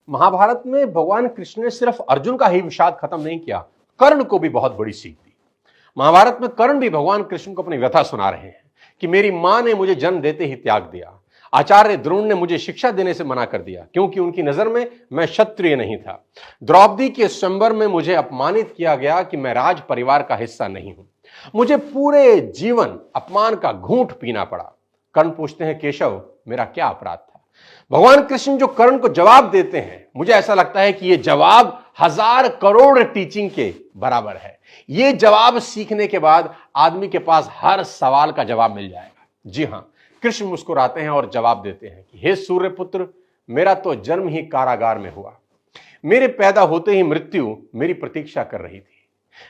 महाभारत में भगवान कृष्ण ने सिर्फ अर्जुन का ही विषाद खत्म नहीं किया, कर्ण को भी बहुत बड़ी सीख दी। महाभारत में कर्ण भी भगवान कृष्ण को अपनी व्यथा सुना रहे हैं कि मेरी मां ने मुझे जन्म देते ही त्याग दिया, आचार्य द्रोण ने मुझे शिक्षा देने से मना कर दिया क्योंकि उनकी नजर में मैं क्षत्रिय नहीं था। द्रौपदी के स्वयंवर में मुझे अपमानित किया गया कि मैं राज परिवार का हिस्सा नहीं हूं। मुझे पूरे जीवन अपमान का घूंट पीना पड़ा। कर्ण पूछते हैं, केशव मेरा क्या अपराध था? भगवान कृष्ण जो कर्ण को जवाब देते हैं, मुझे ऐसा लगता है कि यह जवाब 1000 करोड़ टीचिंग के बराबर है। यह जवाब सीखने के बाद आदमी के पास हर सवाल का जवाब मिल जाएगा। जी हां, कृष्ण मुस्कुराते हैं और जवाब देते हैं कि हे सूर्यपुत्र, मेरा तो जन्म ही कारागार में हुआ। मेरे पैदा होते ही मृत्यु मेरी प्रतीक्षा कर रही थी।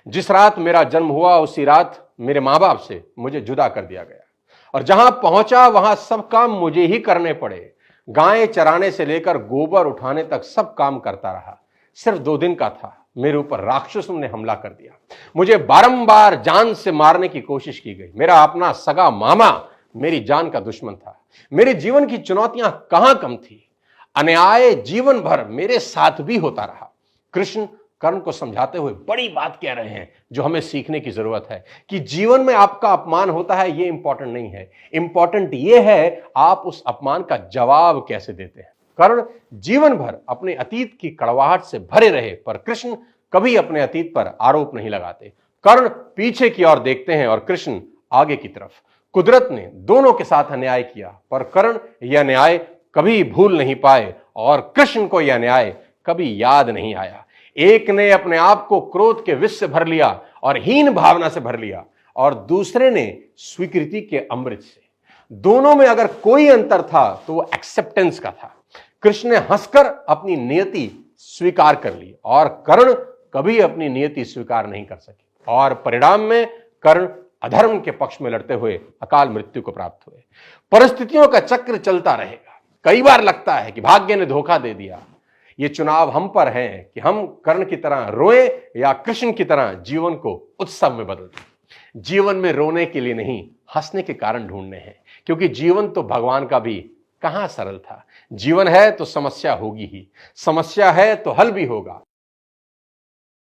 जिस रात मेरा जन्म हुआ उसी रात मेरे मां बाप से मुझे जुदा कर दिया गया और जहां पहुंचा वहां सब काम मुझे ही करने पड़े। गायें चराने से लेकर गोबर उठाने तक सब काम करता रहा। सिर्फ 2 दिन का था, मेरे ऊपर राक्षसों ने हमला कर दिया। मुझे बारंबार जान से मारने की कोशिश की गई। मेरा अपना सगा मामा मेरी जान का दुश्मन था। मेरे जीवन की चुनौतियां कहां कम थी। अन्याय जीवन भर मेरे साथ भी होता रहा। कृष्ण कर्ण को समझाते हुए बड़ी बात कह रहे हैं जो हमें सीखने की जरूरत है कि जीवन में आपका अपमान होता है, यह इंपॉर्टेंट नहीं है। इंपॉर्टेंट यह है आप उस अपमान का जवाब कैसे देते हैं। कर्ण जीवन भर अपने अतीत की कड़वाहट से भरे रहे, पर कृष्ण कभी अपने अतीत पर आरोप नहीं लगाते। कर्ण पीछे की ओर देखते हैं और कृष्ण आगे की तरफ। कुदरत ने दोनों के साथ अन्याय किया, पर कर्ण यह अन्याय कभी भूल नहीं पाए और कृष्ण को यह अन्याय कभी याद नहीं आया। एक ने अपने आप को क्रोध के विष से भर लिया और हीन भावना से भर लिया, और दूसरे ने स्वीकृति के अमृत से। दोनों में अगर कोई अंतर था तो वो एक्सेप्टेंस का था। कृष्ण ने हंसकर अपनी नियति स्वीकार कर ली और कर्ण कभी अपनी नियति स्वीकार नहीं कर सके, और परिणाम में कर्ण अधर्म के पक्ष में लड़ते हुए अकाल मृत्यु को प्राप्त हुए। परिस्थितियों का चक्र चलता रहेगा। कई बार लगता है कि भाग्य ने धोखा दे दिया। ये चुनाव हम पर है कि हम कर्ण की तरह रोएं या कृष्ण की तरह जीवन को उत्सव में बदल दें। जीवन में रोने के लिए नहीं, हंसने के कारण ढूंढने हैं, क्योंकि जीवन तो भगवान का भी कहां सरल था। जीवन है तो समस्या होगी ही, समस्या है तो हल भी होगा।